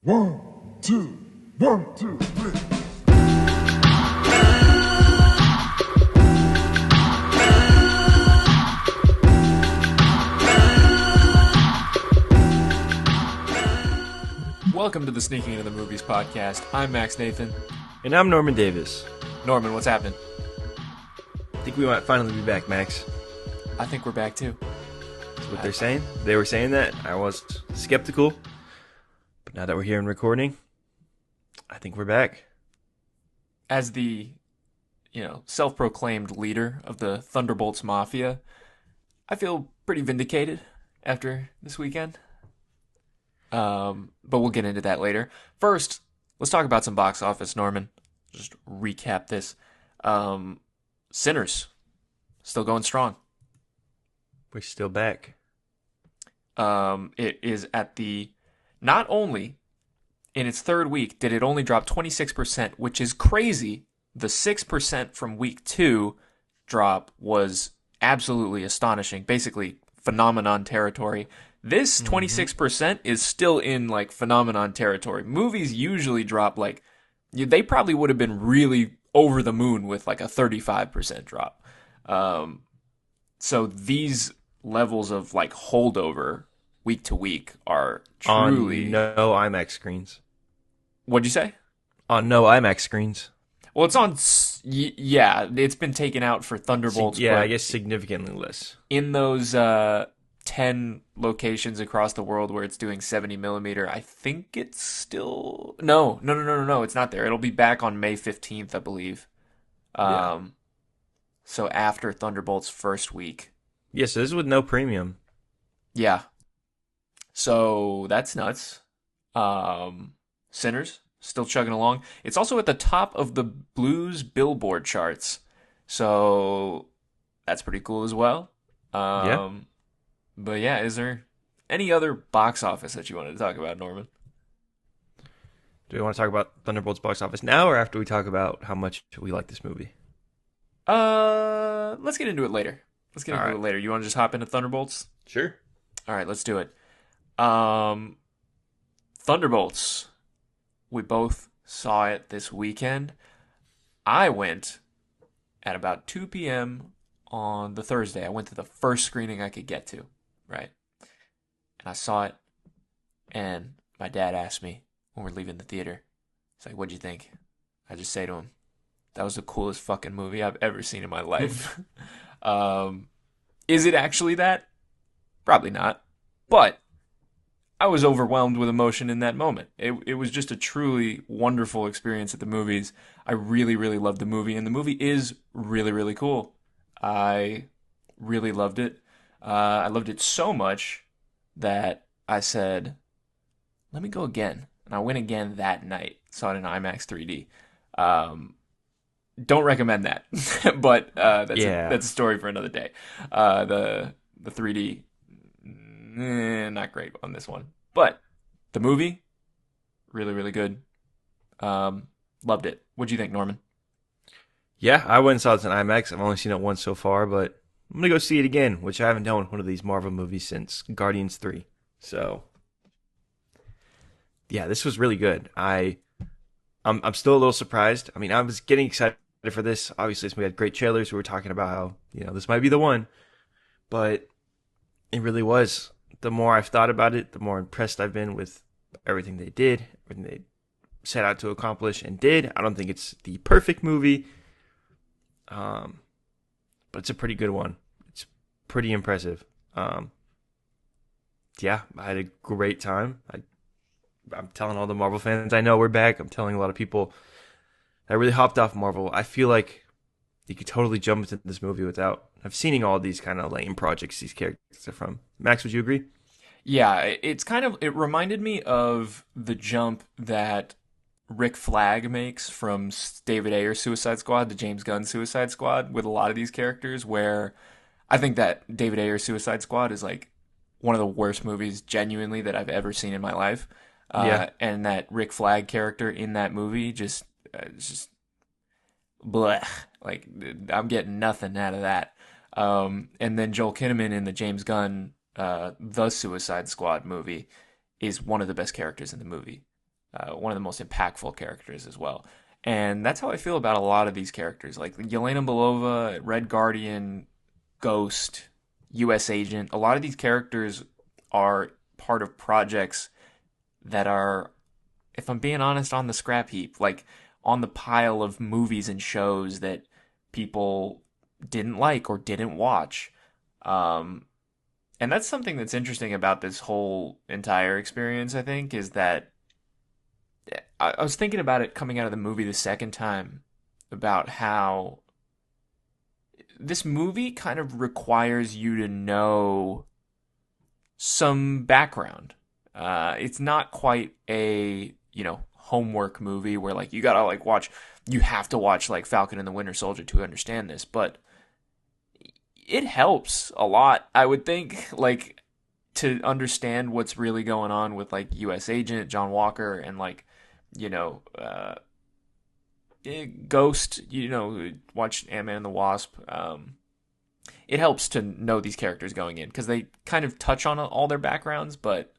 One, two, one, two, three. Welcome to the Sneaking Into the Movies podcast. I'm Max Nathan. And I'm Norman Davis. Norman, what's happening? I think we might finally be back, Max. I think we're back too. That's what they're saying. They were saying that. I was skeptical. But now that we're here and recording, I think we're back. As the, self-proclaimed leader of the Thunderbolts Mafia, I feel pretty vindicated after this weekend. But we'll get into that later. First, let's talk about some box office, Norman. Just recap this. Sinners, still going strong. We're still back. It is at not only in its third week did it only drop 26%, which is crazy. The 6% from week 2 drop was absolutely astonishing. Basically, phenomenon territory. This 26% is still in phenomenon territory. Movies usually drop they probably would have been really over the moon with a 35% drop. So these levels of holdover week to week are truly on no IMAX screens. What'd you say? On no IMAX screens. Well, it's on. Yeah, it's been taken out for Thunderbolts. Yeah, I guess significantly less. In those 10 locations across the world where it's doing 70 millimeter, I think it's still no. It's not there. It'll be back on May 15th, I believe. So after Thunderbolts' first week. Yeah, so this is with no premium. Yeah. So that's nuts. Sinners still chugging along. It's also at the top of the Blues Billboard charts. So that's pretty cool as well. Yeah. But yeah, is there any other box office that you wanted to talk about, Norman? Do we want to talk about Thunderbolts box office now or after we talk about how much we like this movie? Let's get into it later. You want to just hop into Thunderbolts? Sure. All right, let's do it. Thunderbolts. We both saw it this weekend. I went at about 2 p.m. on the Thursday. I went to the first screening I could get to, right? And I saw it, and my dad asked me when we're leaving the theater, he's like, "What'd you think?" I just say to him, "That was the coolest fucking movie I've ever seen in my life." Is it actually that? Probably not. But I was overwhelmed with emotion in that moment. It was just a truly wonderful experience at the movies. I really, really loved the movie, and the movie is really, really cool. I really loved it. I loved it so much that I said, let me go again. And I went again that night. Saw it in IMAX 3D. Don't recommend that, but that's a story for another day. The 3D, not great on this one, but the movie, really, really good. Loved it. What'd you think, Norman? Yeah, I went and saw it in IMAX. I've only seen it once so far, but I'm going to go see it again, which I haven't done with one of these Marvel movies since Guardians 3. So, yeah, this was really good. I'm still a little surprised. I mean, I was getting excited for this. Obviously, we had great trailers. We were talking about how, this might be the one. But it really was. The more I've thought about it, the more impressed I've been with everything they did, everything they set out to accomplish and did. I don't think it's the perfect movie, but it's a pretty good one. It's pretty impressive. Yeah, I had a great time. I'm telling all the Marvel fans I know we're back. I'm telling a lot of people that really hopped off Marvel. I feel like you could totally jump into this movie without I've seen all these kind of lame projects these characters are from. Max, would you agree? Yeah, it reminded me of the jump that Rick Flag makes from David Ayer's Suicide Squad to James Gunn's Suicide Squad with a lot of these characters, where I think that David Ayer's Suicide Squad is one of the worst movies genuinely that I've ever seen in my life. And that Rick Flag character in that movie just bleh. I'm getting nothing out of that. And then Joel Kinnaman in the James Gunn The Suicide Squad movie is one of the best characters in the movie. one of the most impactful characters as well. And that's how I feel about a lot of these characters, like Yelena Belova, Red Guardian, Ghost, U.S. Agent. A lot of these characters are part of projects that are, if I'm being honest, on the scrap heap, like on the pile of movies and shows that people didn't like or didn't watch. And that's something that's interesting about this whole entire experience, I think, is that I was thinking about it coming out of the movie the second time about how this movie kind of requires you to know some background. It's not quite a, homework movie where like you gotta like watch, you have to watch like Falcon and the Winter Soldier to understand this, but it helps a lot, I would think, like to understand what's really going on with like U.S. Agent, John Walker, and like, Ghost, watch Ant-Man and the Wasp. It helps to know these characters going in because they kind of touch on all their backgrounds, but.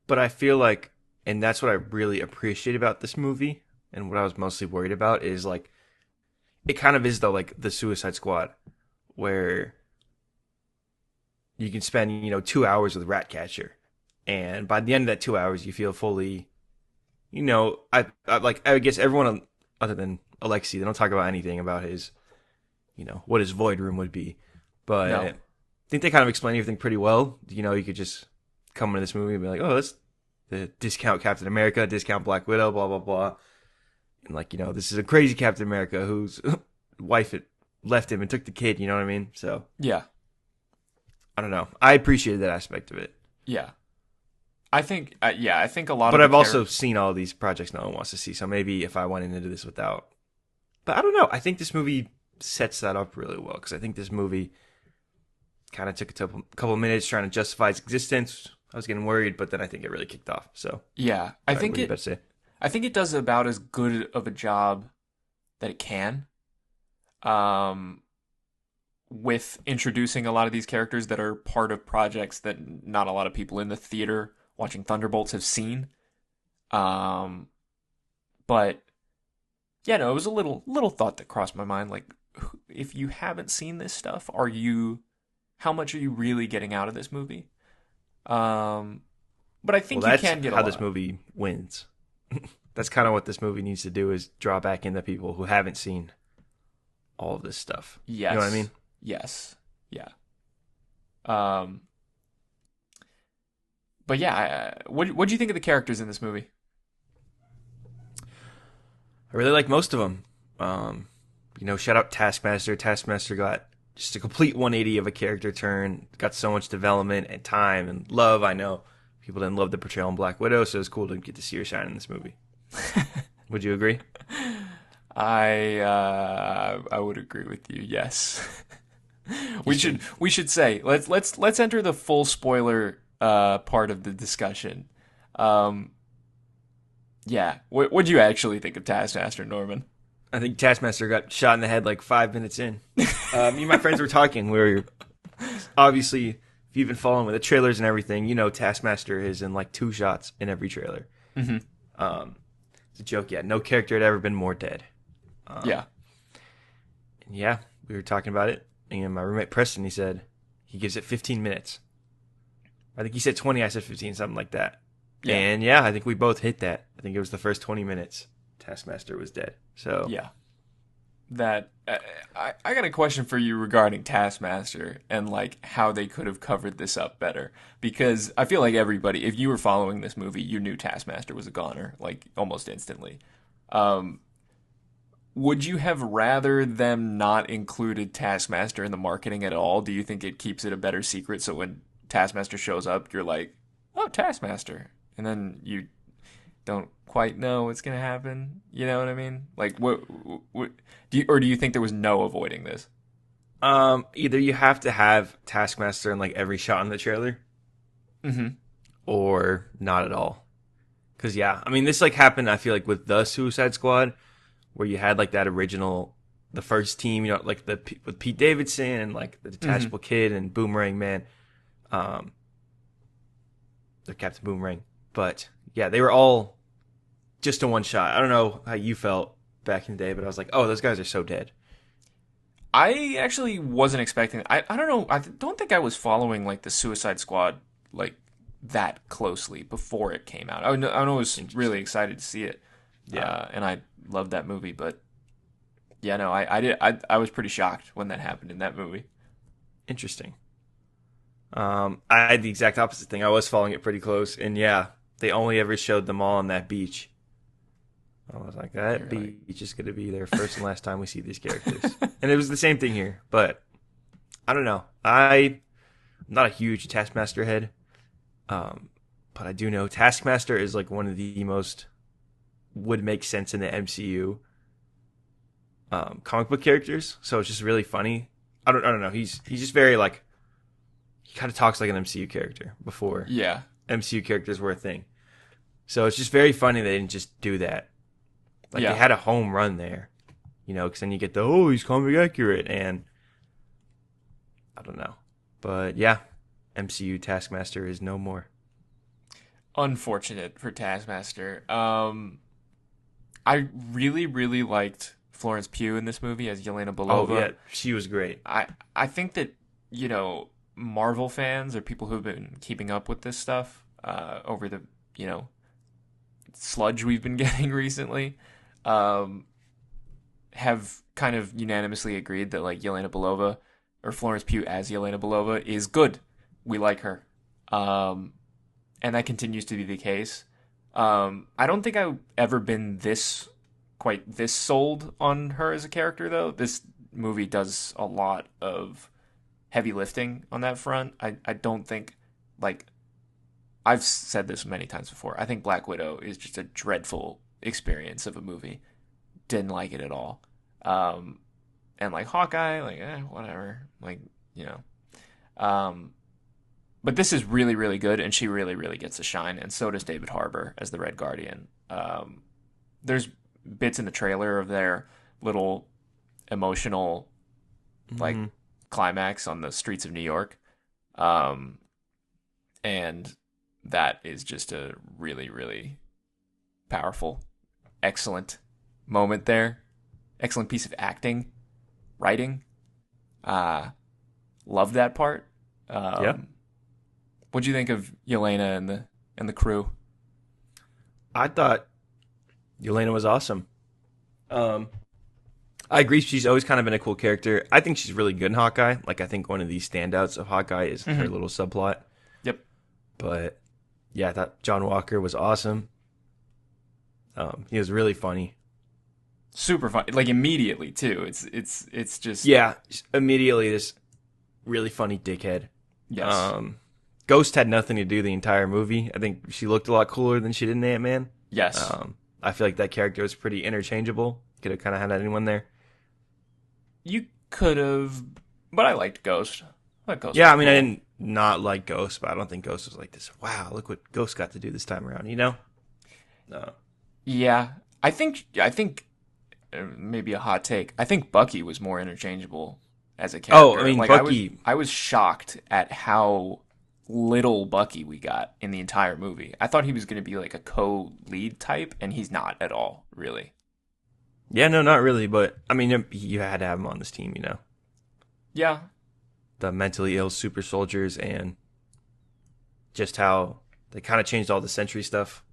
But I feel like, and that's what I really appreciate about this movie, and what I was mostly worried about is like, it kind of is though like the Suicide Squad, where you can spend 2 hours with Ratcatcher, and by the end of that 2 hours you feel fully, I guess everyone other than Alexei, they don't talk about anything about his, what his void room would be, but No. I think they kind of explain everything pretty well. You could just come into this movie and be like, oh, that's the discount Captain America, discount Black Widow, blah, blah, blah. And like, this is a crazy Captain America whose wife had left him and took the kid, you know what I mean? So, Yeah. I don't know. I appreciated that aspect of it. Yeah. I think a lot But of I've also seen all these projects no one wants to see, so maybe if I went into this without. But I don't know. I think this movie sets that up really well, because I think this movie kind of took a couple minutes trying to justify its existence. I was getting worried, but then I think it really kicked off. So yeah, I think what do you say? I think it does about as good of a job that it can, with introducing a lot of these characters that are part of projects that not a lot of people in the theater watching Thunderbolts have seen. But yeah, no, it was a little thought that crossed my mind. Like, if you haven't seen this stuff, how much are you really getting out of this movie? But I think you can get how this movie wins. That's kind of what this movie needs to do, is draw back in the people who haven't seen all of this stuff. Yes. You know what I mean? Yes. Yeah. But yeah, what do you think of the characters in this movie? I really like most of them. Shout out Taskmaster. Taskmaster got just a complete 180 of a character turn. Got so much development and time and love. I know people didn't love the portrayal in Black Widow, so it's cool to get to see her shine in this movie. Would you agree? I would agree with you. Yes. we should say let's enter the full spoiler part of the discussion. Yeah. What do you actually think of Taskmaster, Norman? I think Taskmaster got shot in the head like 5 minutes in. Me and my friends were talking. We were obviously, if you've been following with the trailers and everything, Taskmaster is in like 2 shots in every trailer. Mm-hmm. It's a joke. Yeah, no character had ever been more dead. Yeah. Yeah, we were talking about it, and my roommate Preston, he said he gives it 15 minutes. I think he said 20, I said 15, something like that. Yeah. And yeah, I think we both hit that. I think it was the first 20 minutes. Taskmaster was dead. So yeah, that I got a question for you regarding Taskmaster and like how they could have covered this up better, because I feel like everybody, if you were following this movie, you knew Taskmaster was a goner like almost instantly. Would you have rather them not included Taskmaster in the marketing at all? Do you think it keeps it a better secret, so when Taskmaster shows up, you're like, oh, Taskmaster, and then you don't quite know what's gonna happen? You know what I mean? Like, what do you think there was no avoiding this? either you have to have Taskmaster in like every shot in the trailer, Mm-hmm. or not at all. Because yeah, I mean, this like happened, I feel like, with the Suicide Squad, where you had like that original, the first team, like with Pete Davidson and like the Detachable Kid and Boomerang Man, the Captain Boomerang. But yeah, they were all just a one shot. I don't know how you felt back in the day, but I was like, oh, those guys are so dead. I actually wasn't expecting. I don't know. I don't think I was following like the Suicide Squad like that closely before it came out. I was really excited to see it. Yeah. And I loved that movie. But yeah, no, I was pretty shocked when that happened in that movie. Interesting. I had the exact opposite thing. I was following it pretty close, and yeah, they only ever showed them all on that beach. I was like, that beach is going to be their first and last time we see these characters. And it was the same thing here, but I don't know. I'm not a huge Taskmaster head, but I do know Taskmaster is like one of the most would make sense in the MCU comic book characters. So it's just really funny. I don't know. He's just very like, he kind of talks like an MCU character before Yeah. MCU characters were a thing. So it's just very funny they didn't just do that. Like, Yeah. they had a home run there, because then you get he's comic accurate, and I don't know. But yeah, MCU Taskmaster is no more. Unfortunate for Taskmaster. I really, really liked Florence Pugh in this movie as Yelena Belova. Oh, yeah, she was great. I think that, Marvel fans or people who've been keeping up with this stuff over the, sludge we've been getting recently, have kind of unanimously agreed that like Yelena Belova or Florence Pugh as Yelena Belova is good. We like her. And that continues to be the case. I don't think I've ever been this sold on her as a character though. This movie does a lot of heavy lifting on that front. I don't think, like, I've said this many times before. I think Black Widow is just a dreadful experience of a movie. Didn't like it at all. And like Hawkeye, like, whatever. Like, but this is really, really good, and she really, really gets a shine, and so does David Harbour as the Red Guardian. There's bits in the trailer of their little emotional, like, climax on the streets of New York. And that is just a really, really powerful, excellent moment there. Excellent piece of acting, writing. Love that part. Yeah. What'd you think of Yelena and the crew? I thought Yelena was awesome. I agree. She's always kind of been a cool character. I think she's really good in Hawkeye. Like, I think one of the standouts of Hawkeye is her little subplot. Yep. But yeah, I thought John Walker was awesome. He was really funny. Super fun. Like, immediately too. It's just, Yeah, immediately this really funny dickhead. yes. Ghost had nothing to do the entire movie. I think she looked a lot cooler than she did in Ant-Man. Yes. I feel like that character was pretty interchangeable. Could have kind of had anyone there. You could have, but I liked Ghost. I thought Ghost Yeah, was I mean, cool. I didn't not like Ghost, but I don't think Ghost was like this. Wow, look what Ghost got to do this time around, No. Yeah, I think maybe a hot take. I think Bucky was more interchangeable as a character. Oh, I mean, like, Bucky. I was shocked at how little Bucky we got in the entire movie. I thought he was going to be like a co-lead type, and he's not at all, really. Yeah, no, not really, but I mean, you had to have him on this team, Yeah, The mentally ill super soldiers and just how they kind of changed all the Sentry stuff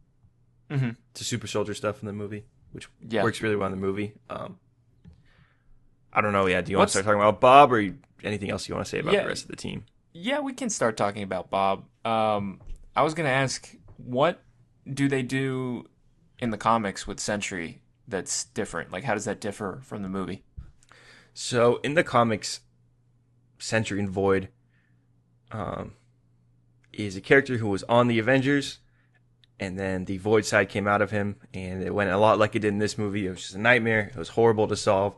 to super soldier stuff in the movie, which works really well in the movie. I don't know. Yeah, do you want to start talking about Bob or anything else you want to say about the rest of the team? Yeah, we can start talking about Bob. I was going to ask, what do they do in the comics with Sentry that's different? Like, how does that differ from the movie? So in the comics, Sentry and Void is a character who was on the Avengers, and then the Void side came out of him, and it went a lot like it did in this movie. It was just a nightmare. It was horrible to solve.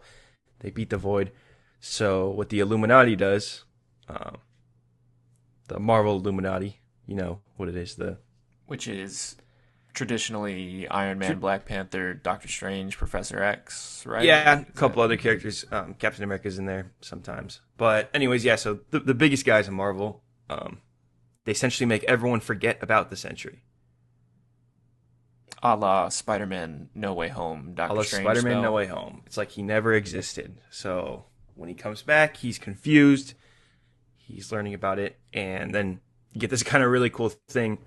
They beat the Void. So what the Illuminati does, the Marvel Illuminati, you know what it is, Which is traditionally Iron Man, Black Panther, Doctor Strange, Professor X, right? Yeah, a couple other characters. Captain America's in there sometimes. But anyways, yeah, so the biggest guys in Marvel, they essentially make everyone forget about the Sentry. A la Spider-Man No Way Home, I Doctor love Strange Spider-Man No spell. Way Home. It's like he never existed. So when he comes back, he's confused. He's learning about it, and then you get this kind of really cool thing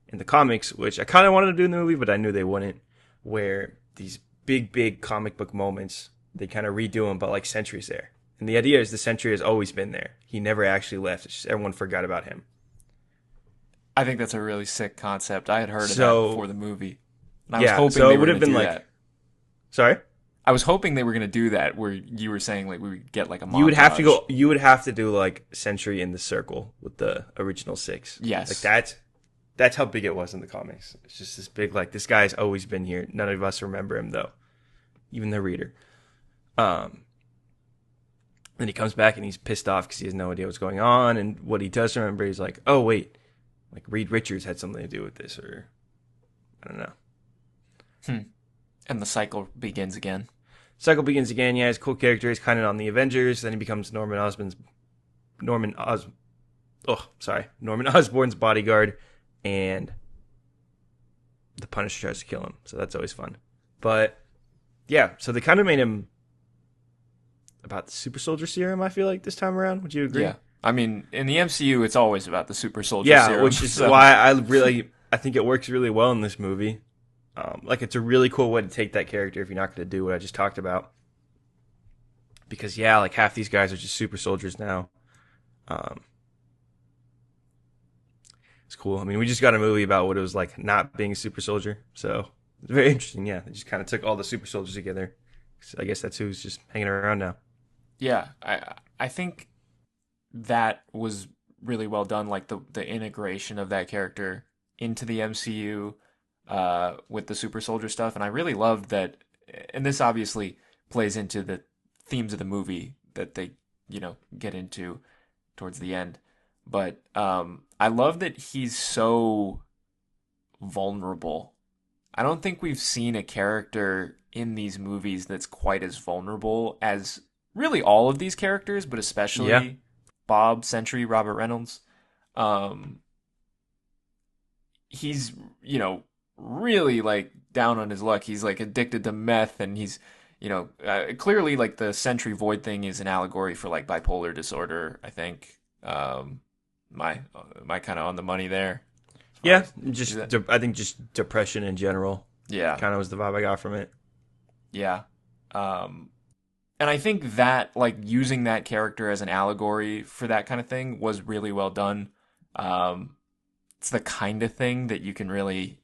in the comics, which I kind of wanted to do in the movie, but I knew they wouldn't. Where these big comic book moments, they kind of redo them, but like Sentry's there, and the idea is the Sentry has always been there. He never actually left. It's just everyone forgot about him. I think that's a really sick concept. I had heard of that So before the movie. And I was yeah, hoping so they it were would going have to been do like, that. sorry. I was hoping they were going to do that, where you were saying like we would get like a montage. You would have to go. You would have to do like Sentry in the circle with the original six. Yes. Like that's how big it was in the comics. It's just this big, like, this guy's always been here. None of us remember him though, even the reader. Then he comes back and he's pissed off because he has no idea what's going on. And what he does remember, he's like, oh wait, like Reed Richards had something to do with this, or I don't know. And the cycle begins again. Cycle begins again. Yeah, he's a cool character. He's kind of on the Avengers. Then he becomes Norman Osborn's bodyguard, and the Punisher tries to kill him. So that's always fun. But yeah, so they kind of made him about the super soldier serum, I feel like, this time around. Would you agree? Yeah. I mean, in the MCU, it's always about the super soldier Yeah, serum. which is why I think it works really well in this movie. Like, it's a really cool way to take that character if you're not going to do what I just talked about. Because, yeah, like, half these guys are just super soldiers now. It's cool. I mean, we just got a movie about what it was like not being a super soldier. So, it's very interesting, yeah. They just kind of took all the super soldiers together. So I guess that's who's just hanging around now. Yeah, I think that was really well done, like the integration of that character into the MCU with the super soldier stuff, and I really loved that. And this obviously plays into the themes of the movie that they get into towards the end. But I love that he's so vulnerable. I don't think we've seen a character in these movies that's quite as vulnerable as really all of these characters, but especially Bob, Sentry, Robert Reynolds. He's, really like down on his luck. He's like addicted to meth, and he's, clearly like the Sentry Void thing is an allegory for like bipolar disorder, I think. My kind of on the money there. Yeah, I think just depression in general. Yeah. Kind of was the vibe I got from it. Yeah. And I think that, like, using that character as an allegory for that kind of thing was really well done. It's the kind of thing that you can really,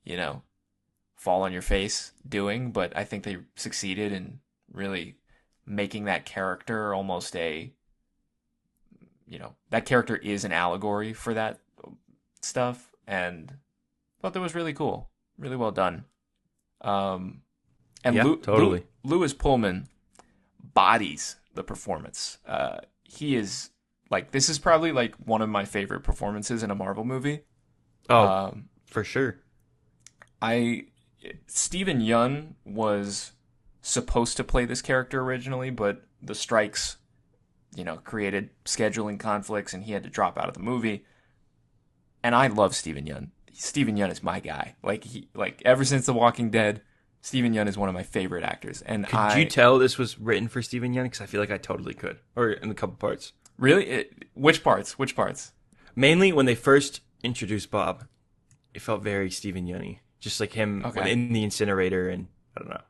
fall on your face doing, but I think they succeeded in really making that character almost that character is an allegory for that stuff, and I thought that was really cool. Really well done. And yeah, totally. Lewis Pullman bodies the performance. He is like, this is probably like one of my favorite performances in a Marvel movie. Oh, for sure. Steven Yeun was supposed to play this character originally, but the strikes, created scheduling conflicts, and he had to drop out of the movie. And I love Steven Yeun. Steven Yeun is my guy. Like ever since The Walking Dead, Steven Yeun is one of my favorite actors. And could you tell this was written for Steven Yeun? Because I feel like I totally could, or in a couple parts. Really? Which parts? Mainly when they first introduced Bob, it felt very Steven Yeun-y. Just like him in the incinerator, and I don't know.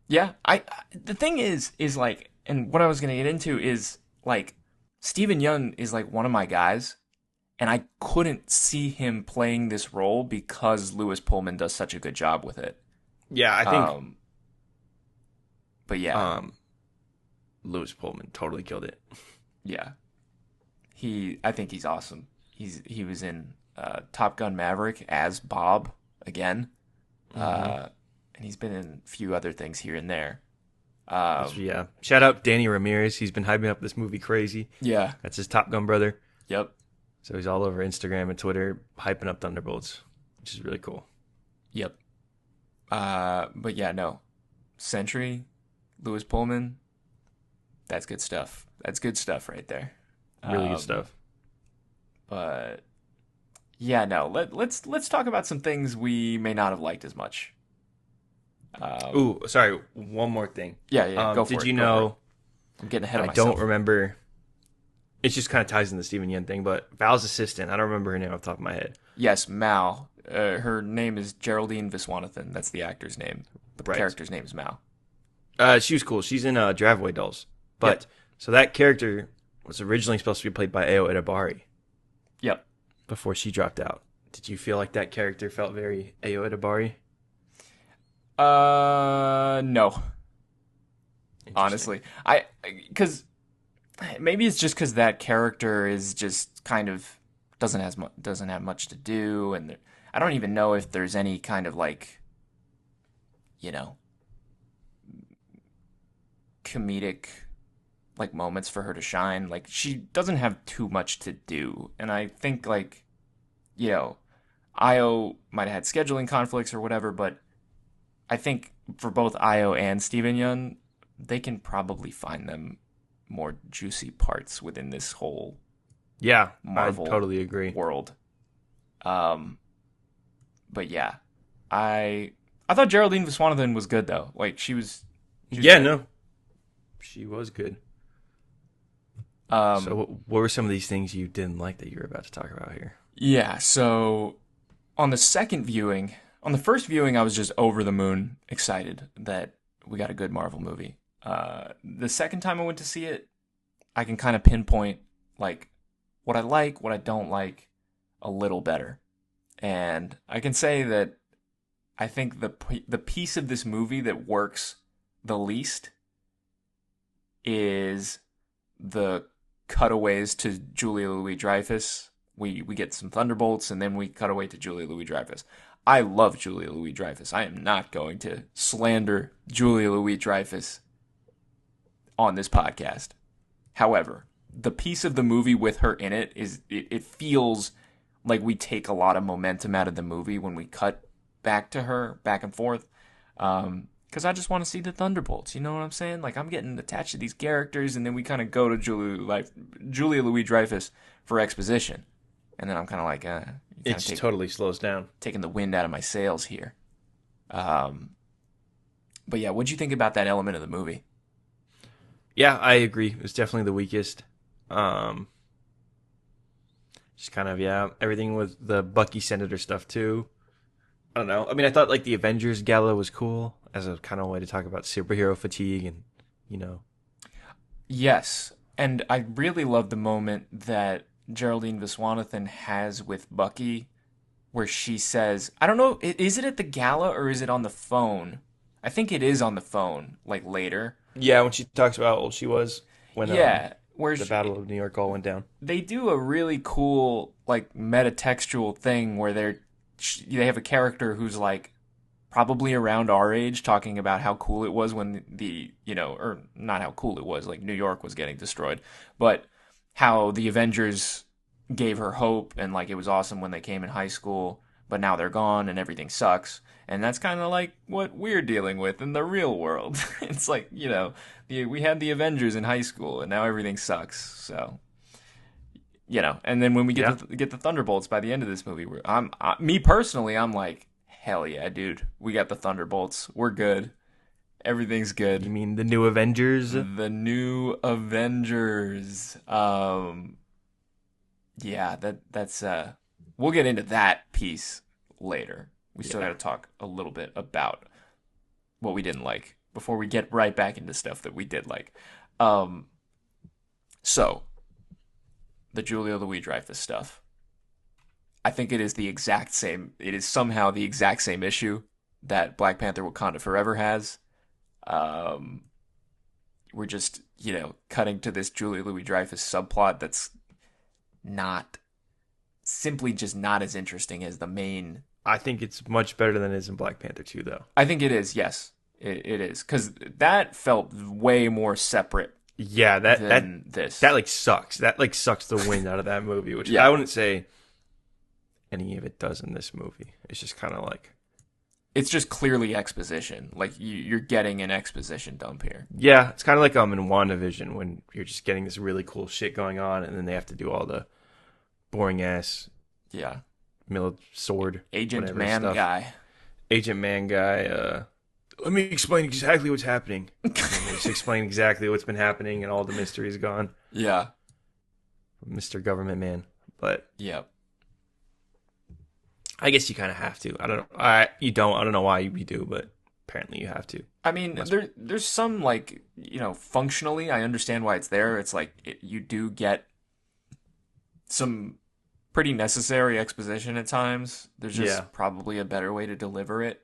Yeah, the thing is like, and what I was gonna get into is like, Steven Yeun is like one of my guys, and I couldn't see him playing this role because Lewis Pullman does such a good job with it. Yeah, I think. But yeah, Lewis Pullman totally killed it. Yeah, I think he's awesome. He was in Top Gun Maverick as Bob again, and he's been in a few other things here and there. Yeah, shout out Danny Ramirez. He's been hyping up this movie crazy. Yeah, that's his Top Gun brother. Yep. So he's all over Instagram and Twitter hyping up Thunderbolts, which is really cool. Yep. But yeah, no. Sentry, Lewis Pullman, that's good stuff. That's good stuff right there. Really good stuff. But Yeah, no. Let's talk about some things we may not have liked as much. Ooh, sorry. One more thing. Yeah, go for Did it. you Go for it. know? I'm getting ahead of I don't myself. remember. It just kind of ties in the Steven Yeun thing, but Val's assistant. I don't remember her name off the top of my head. Yes, Mal. Her name is Geraldine Viswanathan. That's the actor's name, but the Right. character's name is Mal. She was cool. She's in Driveway Dolls. Yep. But so that character was originally supposed to be played by Ayo Edebari Yep. before she dropped out. Did you feel like that character felt very Ayo Edebari? No. Honestly, because maybe it's just because that character is just kind of doesn't have much to do, and I don't even know if there's any kind of like, you know, comedic like moments for her to shine. Like she doesn't have too much to do, and I think like, you know, Io might have had scheduling conflicts or whatever, but I think for both Io and Steven Yeun, they can probably find them more juicy parts within this whole Yeah, Marvel I totally agree. world. But yeah, I thought Geraldine Viswanathan was good though. Like she was Yeah, good. no. She was good. Um, So what were some of these things you didn't like that you were about to talk about here? yeah. So on the second viewing, on the first viewing, I was just over the moon excited that we got a good Marvel movie. The second time I went to see it, I can kind of pinpoint like what I like, what I don't like a little better. And I can say that I think the piece of this movie that works the least is the cutaways to Julia Louis-Dreyfus. We get some Thunderbolts and then we cut away to Julia Louis-Dreyfus. I love Julia Louis-Dreyfus. I am not going to slander Julia Louis-Dreyfus on this podcast. However, the piece of the movie with her in it it feels like we take a lot of momentum out of the movie when we cut back to her, back and forth. Because I just want to see the Thunderbolts. You know what I'm saying? Like I'm getting attached to these characters, and then we kind of go to Julia Louis-Dreyfus for exposition, and then I'm kind of like, It just totally slows down. taking the wind out of my sails here. But yeah, what'd you think about that element of the movie? Yeah, I agree. It was definitely the weakest. Just kind of, yeah, everything with the Bucky Senator stuff too. I don't know. I mean, I thought like the Avengers Gala was cool as a kind of way to talk about superhero fatigue and, you know. Yes, and I really love the moment that Geraldine Viswanathan has with Bucky, where she says, I don't know, is it at the gala or is it on the phone? I think it is on the phone, like later. Yeah, when she talks about how old she was when Yeah, where the Battle of New York all went down. they do a really cool, like, metatextual thing where they have a character who's like probably around our age talking about how cool it was when or not how cool it was, like New York was getting destroyed, but how the Avengers gave her hope and like it was awesome when they came in high school, but now they're gone and everything sucks. And that's kind of like what we're dealing with in the real world. It's like, we had the Avengers in high school and now everything sucks. So, and then when we get the Thunderbolts by the end of this movie, me personally, I'm like, hell yeah, dude. We got the Thunderbolts. We're good. Everything's good. You mean the new Avengers? The new Avengers. Yeah, that's we'll get into that piece later. We still got to talk a little bit about what we didn't like before we get right back into stuff that we did like. So the Julia Louis-Dreyfus stuff. I think it is the exact same. It is somehow the exact same issue that Black Panther: Wakanda Forever has. We're just, cutting to this Julia Louis-Dreyfus subplot that's simply just not as interesting as the main. I think it's much better than it is in Black Panther 2, though. I think it is, yes. It is. Because that felt way more separate. Yeah, than this. That like sucks. That like sucks the wind out of that movie, which Yeah. I wouldn't say any of it does in this movie. It's just kind of like, it's just clearly exposition. Like you're getting an exposition dump here. yeah, it's kind of like in WandaVision when you're just getting this really cool shit going on, and then they have to do all the boring ass, Yeah. sword, Agent whatever Man stuff. guy. Agent Man guy. Let me explain exactly what's happening. And they just explain exactly what's been happening, and all the mystery is gone. Yeah. Mr. Government Man. But Yep. I guess you kind of have to. I don't know. You don't. I don't know why you do, but apparently you have to. I mean, there's some, like, functionally, I understand why it's there. It's like you do get some pretty necessary exposition at times. There's just probably a better way to deliver it.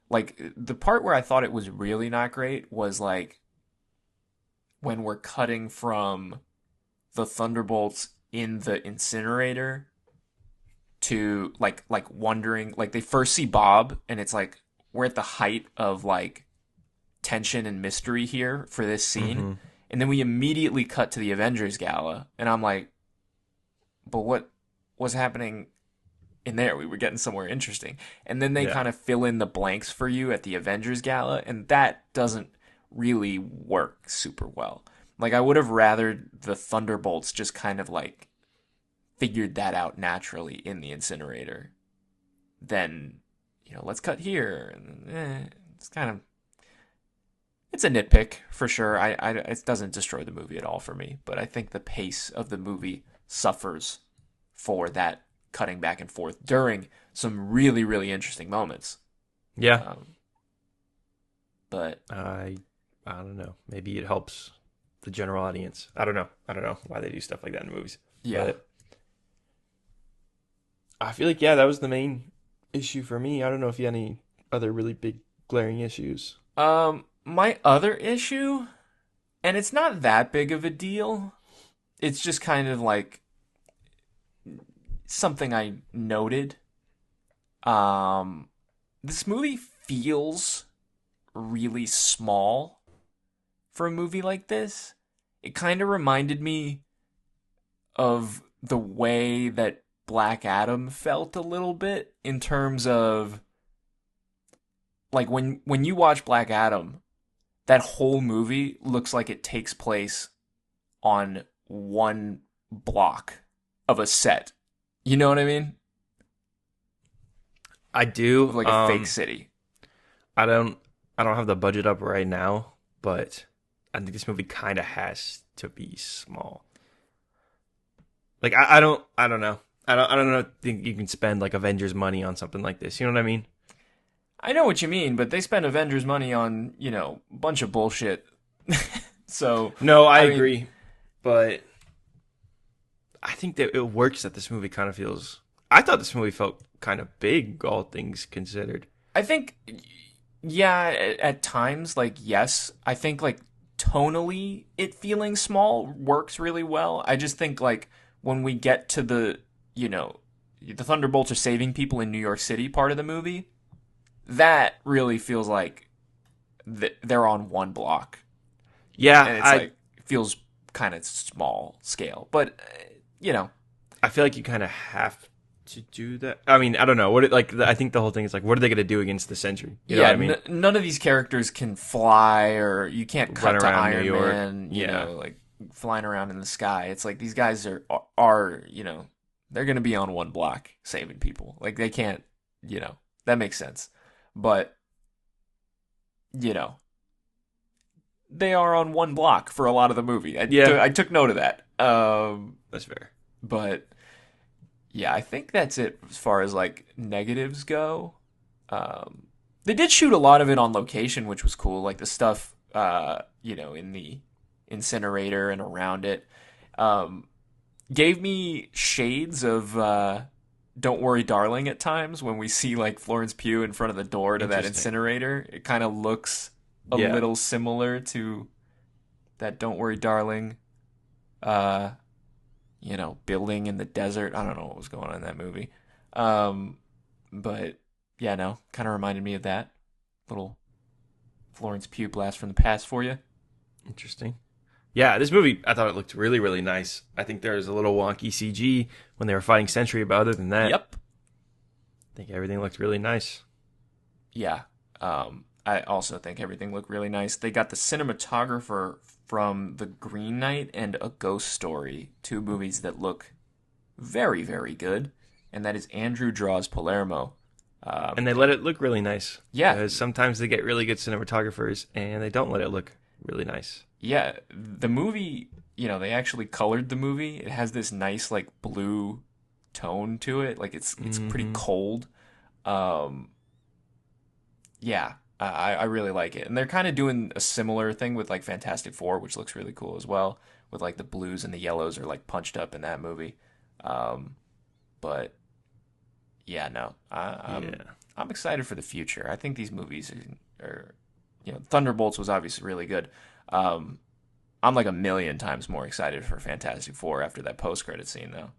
Like, the part where I thought it was really not great was, like, when we're cutting from the Thunderbolts in the incinerator to, like wondering, like, they first see Bob, and it's like, we're at the height of, like, tension and mystery here for this scene. Mm-hmm. And then we immediately cut to the Avengers Gala, and I'm like, but what was happening in there? We were getting somewhere interesting. And then they kind of fill in the blanks for you at the Avengers Gala, and that doesn't really work super well. Like, I would have rather the Thunderbolts just kind of, like, figured that out naturally in the incinerator than, let's cut here. And it's kind of, it's a nitpick for sure. It doesn't destroy the movie at all for me, but I think the pace of the movie suffers for that cutting back and forth during some really, really interesting moments. Yeah. But I don't know. Maybe it helps the general audience. I don't know. I don't know why they do stuff like that in movies. Yeah. But I feel like, that was the main issue for me. I don't know if you had any other really big glaring issues. My other issue, and it's not that big of a deal, it's just kind of like something I noted. This movie feels really small for a movie like this. It kind of reminded me of the way that Black Adam felt a little bit, in terms of, like, when you watch Black Adam, that whole movie looks like it takes place on one block of a set. You know what I mean? I do. Like a fake city. I don't have the budget up right now, but I think this movie kind of has to be small. Like, I don't know. I don't think you can spend, like, Avengers money on something like this. You know what I mean? I know what you mean, but they spend Avengers money on, a bunch of bullshit. So no, I agree, but I think that it works that this movie kind of feels. I thought this movie felt kind of big, all things considered. I think, at times, like, yes. I think, like, tonally, it feeling small works really well. I just think, like, when we get to the Thunderbolts are saving people in New York City part of the movie, that really feels like they're on one block. Yeah, and it's it feels kind of small scale, but I feel like you kind of have to do that. I mean, I don't know I think the whole thing is like, what are they going to do against the Sentry? You know what I mean? None of these characters can fly, or you can't cut to Iron Man. Like flying around in the sky. It's like these guys are they're going to be on one block saving people. Like, they can't. That makes sense. But, they are on one block for a lot of the movie. I took note of that. That's fair. But, I think that's it as far as, like, negatives go. They did shoot a lot of it on location, which was cool. Like, the stuff, in the incinerator and around it. Gave me shades of Don't Worry, Darling at times when we see, like, Florence Pugh in front of the door to that incinerator. It kind of looks a little similar to that Don't Worry, Darling, building in the desert. I don't know what was going on in that movie. But, kind of reminded me of that. Little Florence Pugh blast from the past for you. Interesting. Yeah, this movie, I thought it looked really, really nice. I think there was a little wonky CG when they were fighting Sentry, but other than that, Yep. I think everything looked really nice. Yeah. I also think everything looked really nice. They got the cinematographer from The Green Knight and A Ghost Story, two movies that look very, very good. and that is Andrew Draws Palermo. And they let it look really nice. Yeah. Because sometimes they get really good cinematographers and they don't let it look really nice. Yeah, the movie, they actually colored the movie. It has this nice like blue tone to it. Like it's pretty cold. Yeah, I really like it. And they're kind of doing a similar thing with like Fantastic Four, which looks really cool as well. With like the blues and the yellows are like punched up in that movie. But yeah, no, I'm excited for the future. I think these movies are Thunderbolts was obviously really good. I'm like a million times more excited for Fantastic Four after that post-credit scene, though.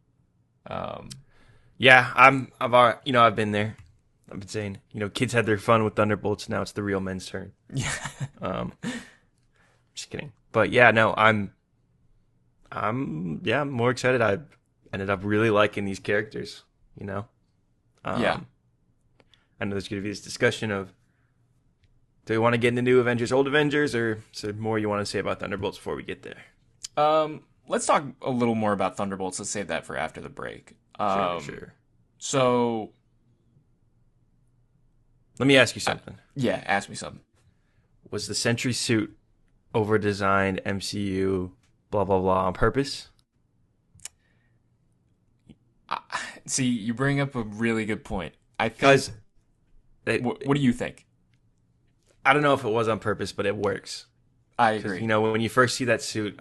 Yeah, I've been there. I've been saying, kids had their fun with Thunderbolts. Now it's the real men's turn. Yeah. Just kidding. But yeah, no, I'm more excited. I ended up really liking these characters. Yeah. I know there's going to be this discussion of, do we want to get into new Avengers, old Avengers, or is there more you want to say about Thunderbolts before we get there? Let's talk a little more about Thunderbolts. Let's save that for after the break. Sure. So, let me ask you something. Yeah, ask me something. Was the Sentry suit over-designed MCU blah, blah, blah on purpose? See, you bring up a really good point. I think. What do you think? I don't know if it was on purpose, but it works. I agree. When you first see that suit,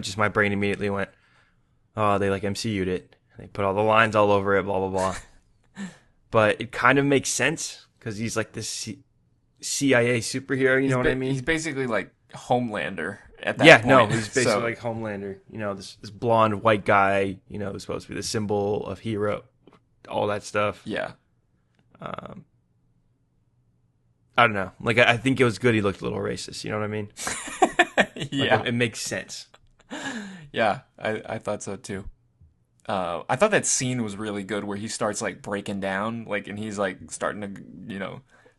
just my brain immediately went, oh, they like MCU'd it. They put all the lines all over it, blah, blah, blah. But it kind of makes sense because he's like this CIA superhero, you know what I mean? He's basically like Homelander at that point. Yeah, no, he's basically like Homelander. This blonde white guy, who's supposed to be the symbol of hero, all that stuff. Yeah. I don't know. Like, I think it was good he looked a little racist, you know what I mean? Yeah. It makes sense. Yeah, I thought so too. I thought that scene was really good where he starts like breaking down, like, and he's like starting to,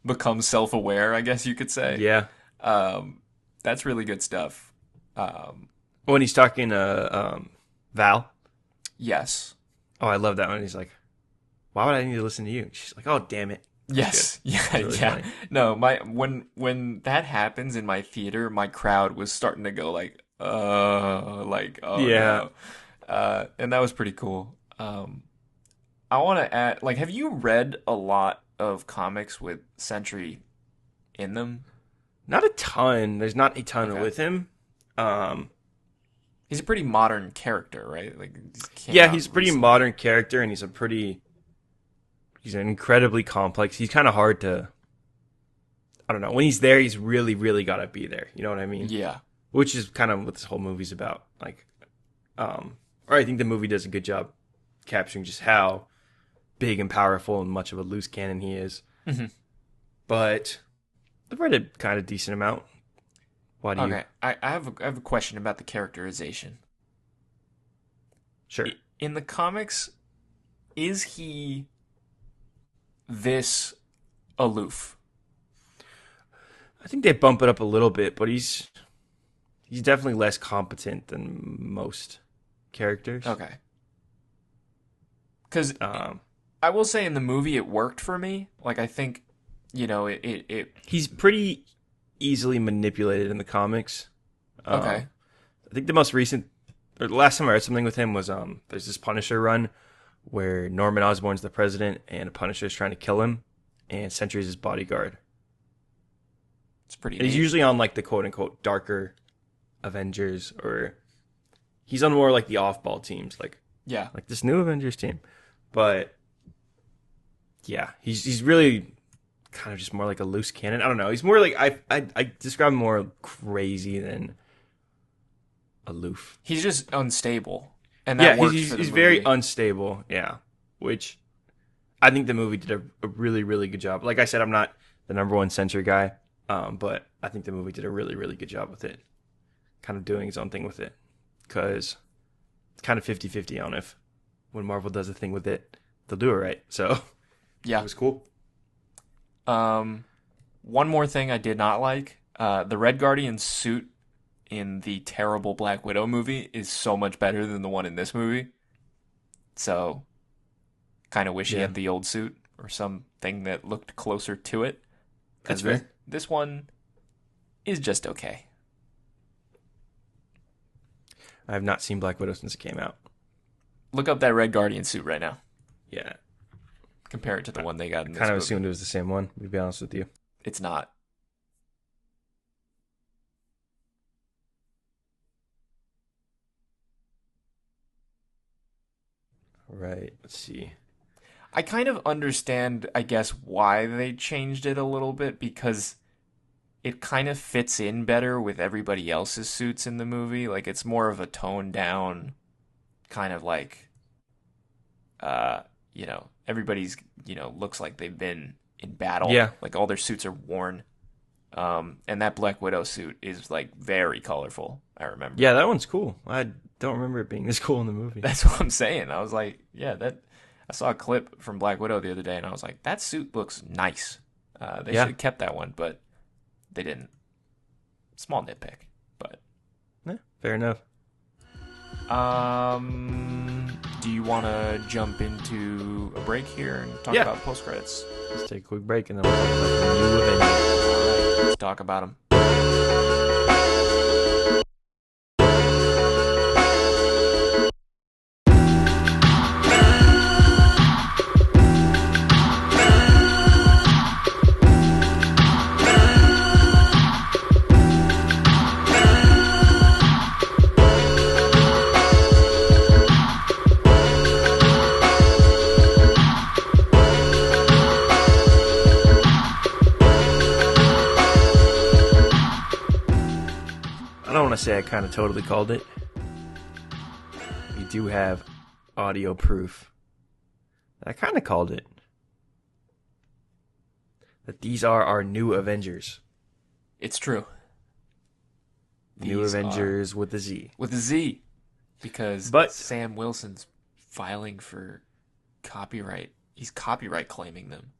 become self-aware, I guess you could say. Yeah. That's really good stuff. When he's talking to Val. Yes. Oh, I love that one. He's like, why would I need to listen to you? She's like, oh, damn it. Yes. Yeah. Really Yeah. funny. No, when that happens in my theater, my crowd was starting to go like, oh Yeah. no. And that was pretty cool. I want to add, like, have you read a lot of comics with Sentry in them? Not a ton. There's not a ton with him. He's a pretty modern character, right? Like, he's a pretty modern character, and he's an incredibly complex. He's kind of hard to. I don't know. When he's there, he's really, really got to be there. You know what I mean? Yeah. Which is kind of what this whole movie's about. Like, or I think the movie does a good job capturing just how big and powerful and much of a loose cannon he is. Mm-hmm. But I've read a kind of decent amount. Why do you? Okay, I have a question about the characterization. Sure. In the comics, is he this aloof? I think they bump it up a little bit, but he's definitely less competent than most characters. Okay. Because I will say in the movie it worked for me. Like, I think, it He's pretty easily manipulated in the comics. Okay. I think the last time I read something with him was there's this Punisher run where Norman Osborn's the president and Punisher's trying to kill him, and Sentry's his bodyguard. It's pretty. And he's usually on like the quote unquote darker Avengers, or he's on more like the off-ball teams, like this new Avengers team. But yeah, he's really kind of just more like a loose cannon. I don't know. He's more like I describe him more crazy than aloof. He's just unstable, and that works he's for the movie. very unstable. Yeah, which I think the movie did a really, really good job. Like I said, I'm not the number one Sentry guy, but I think the movie did a really, really good job with it, kind of doing its own thing with it, because it's kind of 50-50 on if when Marvel does a thing with it, they'll do it right. So yeah, it was cool. One more thing I did not like, the Red Guardian suit in the terrible Black Widow movie is so much better than the one in this movie. So, Kind of wish he Yeah. had the old suit or something that looked closer to it. That's Because fair. this one is just okay. I have not seen Black Widow since it came out. Look up that Red Guardian suit right now. Yeah. Compare it to the one they got in this Kind of movie. assumed it was the same one, to be honest with you. It's not. Right. Let's see. I kind of understand, I guess, why they changed it a little bit because it kind of fits in better with everybody else's suits in the movie. Like it's more of a toned down kind of like everybody's, looks like they've been in battle. Yeah. Like all their suits are worn. And that Black Widow suit is like very colorful, I remember. Yeah, that one's cool. I don't remember it being this cool in the movie. That's what I'm saying. I was like, yeah, I saw a clip from Black Widow the other day and I was like, that suit looks nice. They should have kept that one, but they didn't. Small nitpick, but Yeah, fair enough. do you want to jump into a break here and talk Yeah. about post credits? Let's take a quick break and then we'll talk about the new Avengers. All right, let's talk about them. I don't want to say I kind of totally called it. We do have audio proof. I kind of called it. That these are our new Avengers. It's true. New These Avengers with a Z. with a Z, because But- Sam Wilson's filing for copyright. He's copyright claiming them.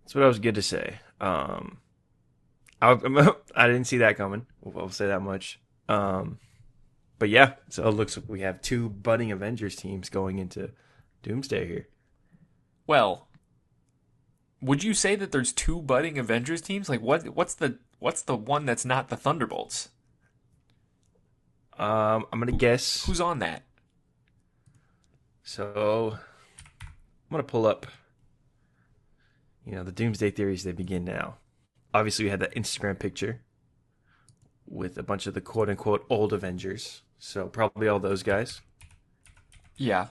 That's what I was good to say. I didn't see that coming. I'll say that much. But yeah, so it looks like we have two budding Avengers teams going into Doomsday here. Well, would you say that there's two budding Avengers teams? Like what's the one that's not the Thunderbolts? I'm gonna guess. Who's on that? So I'm gonna pull up. The Doomsday theories. They begin now. Obviously, we had that Instagram picture with a bunch of the quote unquote old Avengers. So probably all those guys. Yeah.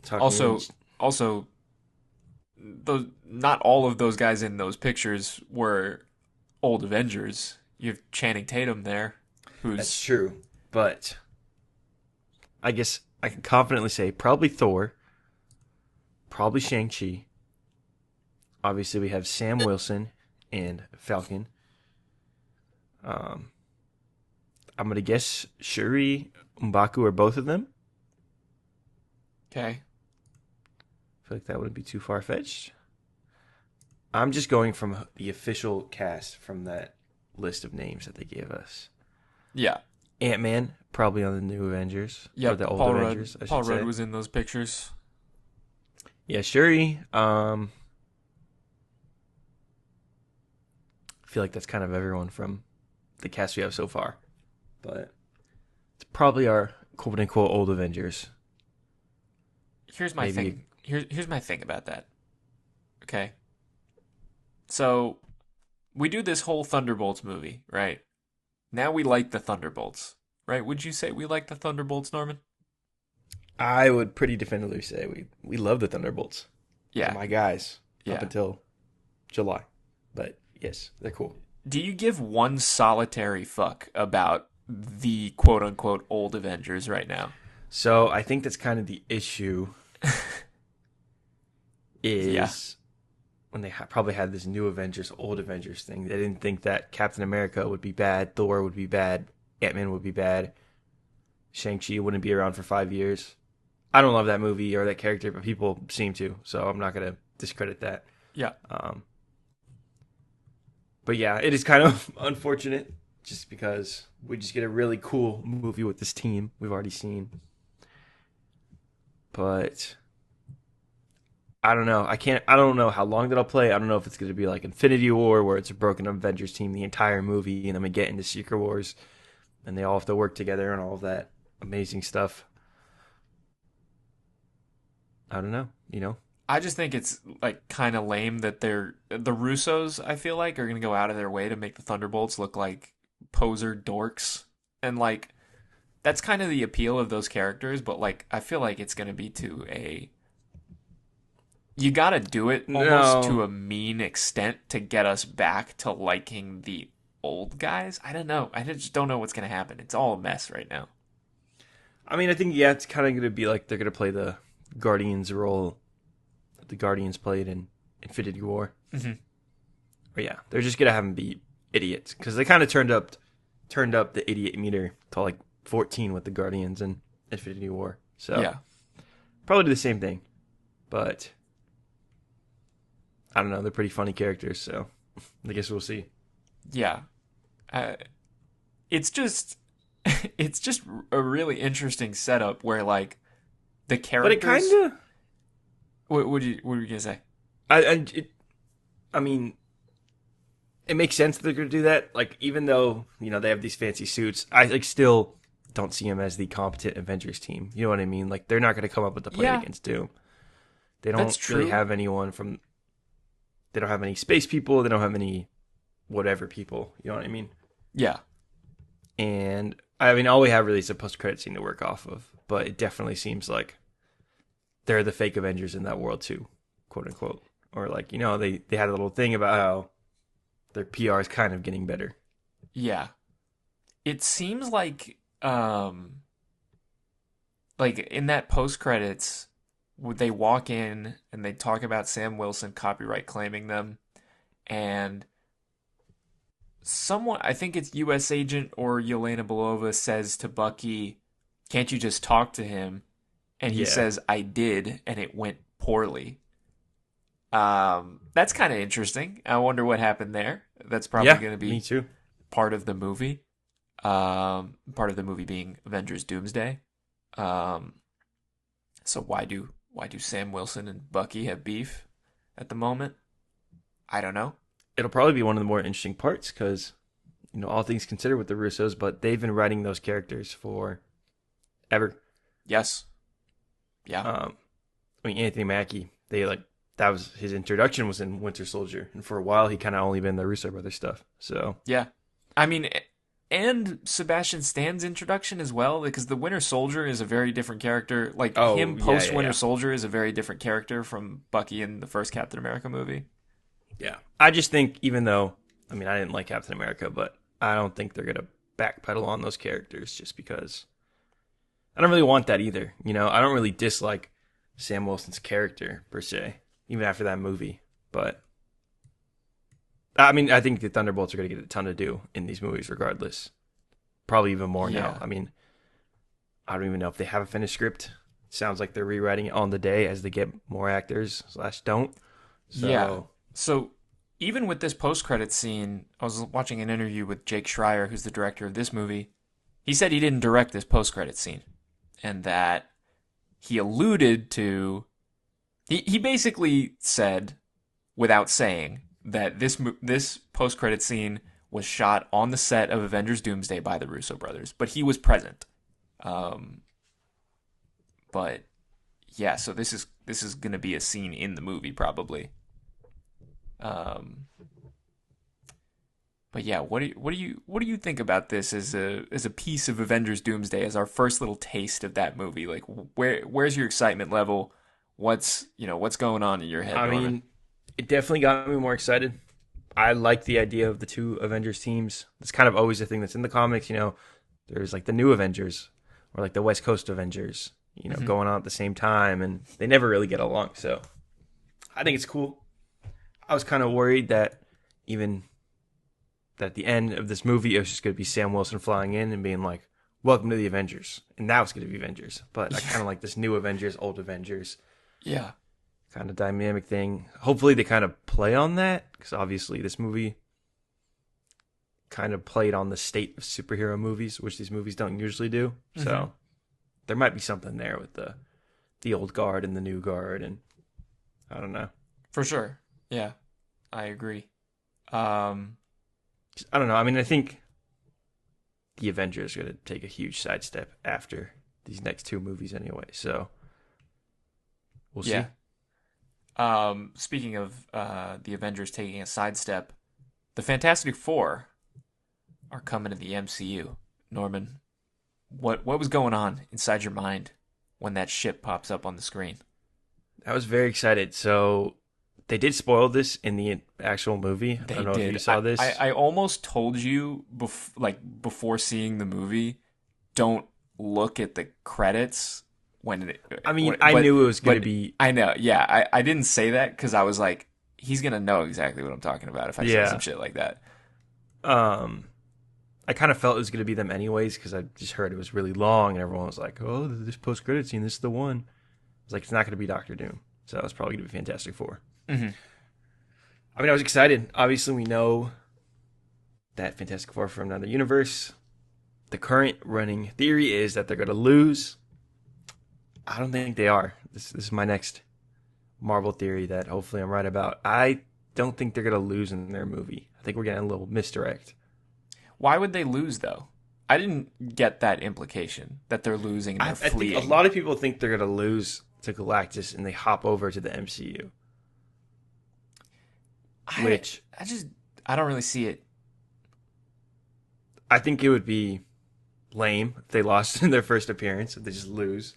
Talking Also, those not all of those guys in those pictures were old Avengers. You have Channing Tatum there, who's That's true, but I guess I can confidently say probably Thor, probably Shang-Chi. Obviously, we have Sam Wilson and Falcon. I'm gonna guess Shuri, M'Baku are both of them. okay. I feel like that wouldn't be too far-fetched. I'm just going from the official cast from that list of names that they gave us. Yeah. Ant-Man, probably on the new Avengers. Yeah. Or the old Paul Avengers, I Rudd. should Paul say. Rudd was in those pictures. Yeah, Shuri. I feel like that's kind of everyone from the cast we have so far. But it's probably our quote-unquote old Avengers. Here's my Maybe- thing. Here's my thing about that. Okay. So we do this whole Thunderbolts movie, right? Now we like the Thunderbolts, right? Would you say we like the Thunderbolts, Norman? I would pretty definitively say we love the Thunderbolts. Yeah. They're my guys Yeah. up until July. But yes, they're cool. Do you give one solitary fuck about the quote unquote old Avengers right now? So I think that's kind of the issue is Yeah. when they probably had this new Avengers, old Avengers thing. They didn't think that Captain America would be bad, Thor would be bad, Ant-Man would be bad, Shang-Chi wouldn't be around for 5 years. I don't love that movie or that character, but people seem to, so I'm not going to discredit that. Yeah. But yeah, it is kind of unfortunate just because we just get a really cool movie with this team we've already seen. But I don't know. I don't know how long that I'll play. I don't know if it's going to be like Infinity War, where it's a broken Avengers team the entire movie, and then we get into Secret Wars, and they all have to work together and all of that amazing stuff. I don't know. I just think it's like kind of lame that the Russos, I feel like, are going to go out of their way to make the Thunderbolts look like poser dorks. And like that's kind of the appeal of those characters, but like I feel like it's going to be to a you got to do it almost to No. a mean extent to get us back to liking the old guys. I don't know. I just don't know what's going to happen. It's all a mess right now. I mean, I think yeah, it's kind of going to be like they're going to play the Guardians role that the Guardians played in Infinity War. Mm-hmm. But yeah, they're just going to have them be idiots because they kind of turned up the idiot meter to like 14 with the Guardians and Infinity War. So Yeah. probably do the same thing, but I don't know. They're pretty funny characters, so I guess we'll see. Yeah. Uh, it's just it's just a really interesting setup where like the But it characters. kind of, What were you gonna say? I mean, it makes sense that they're going to do that. Like, even though they have these fancy suits, I like still don't see them as the competent Avengers team. You know what I mean? Like, they're not going to come up with the plan Yeah, against Doom. They that's don't really true. have anyone from. They don't have any space people. They don't have any whatever people. You know what I mean? Yeah, And I mean, all we have really is a post-credit scene to work off of. But it definitely seems like they're the fake Avengers in that world too, quote unquote. Or like they had a little thing about how their PR is kind of getting better. yeah. It seems like in that post credits, would they walk in and they talk about Sam Wilson copyright claiming them, and someone, I think it's U.S. agent or Yelena Belova, says to Bucky, "Can't you just talk to him?" And he Yeah, says, "I did, and it went poorly." That's kind of interesting. I wonder what happened there. That's probably yeah, going to me be too. part of the movie. Part of the movie being Avengers Doomsday. Um, so why do Sam Wilson and Bucky have beef at the moment? I don't know. It'll probably be one of the more interesting parts because all things considered with the Russos, but they've been writing those characters for ever. Yes. Yeah. I mean, Anthony Mackie, they like that was his introduction was in Winter Soldier, and for a while he kind of only been the Russo brothers stuff. So Yeah. I mean, and Sebastian Stan's introduction as well, because the Winter Soldier is a very different character. Like oh him yeah, post yeah, Winter yeah, Soldier is a very different character from Bucky in the first Captain America movie. yeah. I just think even though I mean I didn't like Captain America, but I don't think they're gonna backpedal on those characters just because I don't really want that either. I don't really dislike Sam Wilson's character per se, even after that movie. But I mean, I think the Thunderbolts are going to get a ton to do in these movies, regardless. Probably even more now. Yeah. I mean, I don't even know if they have a finished script. Sounds like they're rewriting it on the day as they get more actors / don't. So Yeah. So even with this post-credit scene, I was watching an interview with Jake Schreier, who's the director of this movie. He said he didn't direct this post-credit scene, and that he alluded to. He basically said, without saying, that this post-credit scene was shot on the set of Avengers Doomsday by the Russo brothers, but he was present. But yeah, so this is going to be a scene in the movie probably. But yeah, what do you think about this as a piece of Avengers Doomsday, as our first little taste of that movie? Like where's your excitement level? What's going on in your head, I Norman? mean, it definitely got me more excited. I like the idea of the two Avengers teams. It's kind of always a thing that's in the comics. There's like the new Avengers or like the West Coast Avengers, Mhm. going on at the same time, and they never really get along. So I think it's cool. I was kind of worried that even that at the end of this movie, it was just going to be Sam Wilson flying in and being like, "Welcome to the Avengers," and that was going to be Avengers. But I kind of like this new Avengers, old Avengers Yeah. kind of dynamic thing. Hopefully, they kind of play on that because obviously this movie kind of played on the state of superhero movies, which these movies don't usually do. So there might be something there with the old guard and the new guard, and I don't know. For sure. Yeah, I agree. Um, I don't know. I mean, I think the Avengers are going to take a huge sidestep after these next two movies anyway. So we'll see. yeah. Speaking of the Avengers taking a sidestep, the Fantastic Four are coming to the MCU. Norman, what was going on inside your mind when that ship pops up on the screen? I was very excited. So they did spoil this in the actual movie. I They don't know if did. you saw this. I almost told you before seeing the movie, don't look at the credits when it. I mean, when- I but- knew it was going to but be. I know. Yeah, I didn't say that because I was like, he's gonna know exactly what I'm talking about if I say Yeah. some shit like that. I kind of felt it was going to be them anyways because I just heard it was really long and everyone was like, "Oh, this post credit scene, this is the one." I was like, "It's not going to be Doctor Doom, so it's probably going to be Fantastic Four." Mm-hmm. I mean, I was excited. Obviously, we know that Fantastic Four are from another universe. The current running theory is that they're going to lose. I don't think they are. This is my next Marvel theory that hopefully I'm right about. I don't think they're going to lose in their movie. I think we're getting a little misdirect. Why would they lose though? I didn't get that implication that they're losing and I they're think fleeing. a lot of people think they're going to lose to Galactus and they hop over to the MCU. Which I don't really see it. I think it would be lame if they lost in their first appearance, if they just lose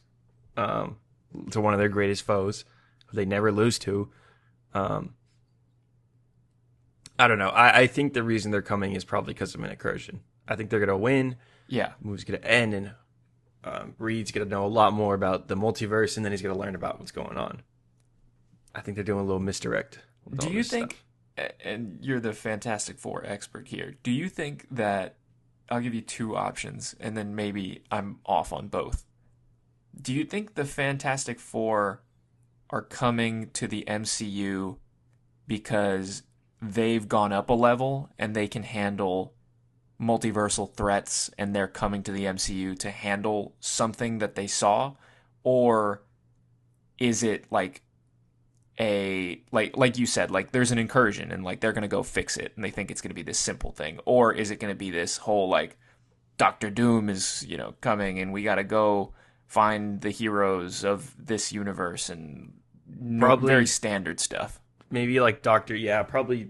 to one of their greatest foes, who they never lose to. I don't know. I think the reason they're coming is probably because of an incursion. I think they're going to win. Yeah. The movie's going to end, and Reed's going to know a lot more about the multiverse, and then he's going to learn about what's going on. I think they're doing a little misdirect. with Do all you this think, stuff. and you're the Fantastic Four expert here, do you think that, I'll give you two options, and then maybe I'm off on both. Do you think the Fantastic Four are coming to the MCU because they've gone up a level and they can handle multiversal threats and they're coming to the MCU to handle something that they saw? Or is it like like you said, like there's an incursion and like they're gonna go fix it and they think it's gonna be this simple thing? Or is it gonna be this whole like Doctor Doom is, coming and we gotta go find the heroes of this universe and Probably- very standard stuff? Maybe like Doctor, yeah, probably.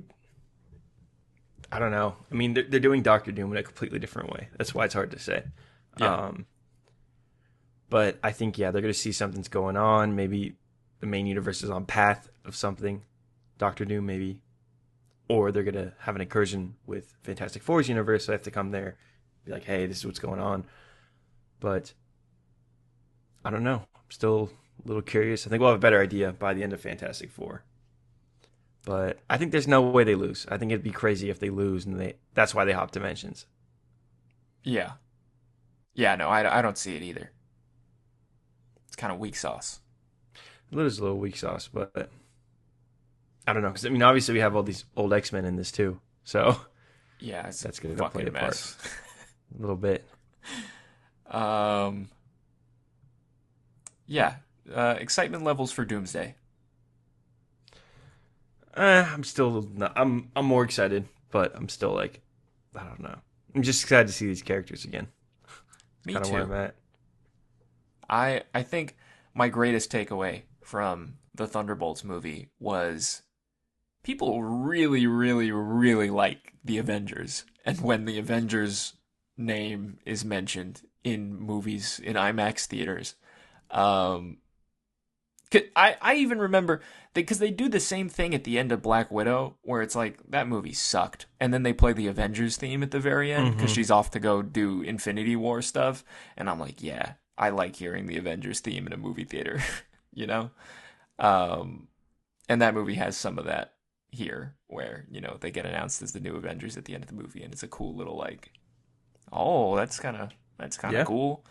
I don't know. I mean, they're doing Doctor Doom in a completely different way. That's why it's hard to say. Yeah. But I think, yeah, they're going to see something's going on. Maybe the main universe is on path of something. Doctor Doom, maybe. Or they're going to have an incursion with Fantastic Four's universe, so they have to come there, be like, hey, this is what's going on. But I don't know. I'm still a little curious. I think we'll have a better idea by the end of Fantastic Four. But I think there's no way they lose. I think it'd be crazy if they lose, and that's why they hop dimensions. Yeah. Yeah, no, I don't see it either. It's kind of weak sauce. It is a little weak sauce, but I don't know. Because, I mean, obviously we have all these old X-Men in this, too. So Yeah, it's that's a going to play fucking a part mess. a little bit. Yeah. Excitement levels for Doomsday. I'm still not, I'm more excited, but I'm still like, I don't know. I'm just excited to see these characters again. Me Kind of where too. I'm at. I think my greatest takeaway from the Thunderbolts movie was people really, really, really like the Avengers. And when the Avengers name is mentioned in movies in IMAX theaters, I even remember because they do the same thing at the end of Black Widow, where it's like that movie sucked, and then they play the Avengers theme at the very end because she's off to go do Infinity War stuff, and I'm like, yeah, I like hearing the Avengers theme in a movie theater, you know. And that movie has some of that here, where they get announced as the new Avengers at the end of the movie, and it's a cool little like, oh, that's kind of Yeah. cool.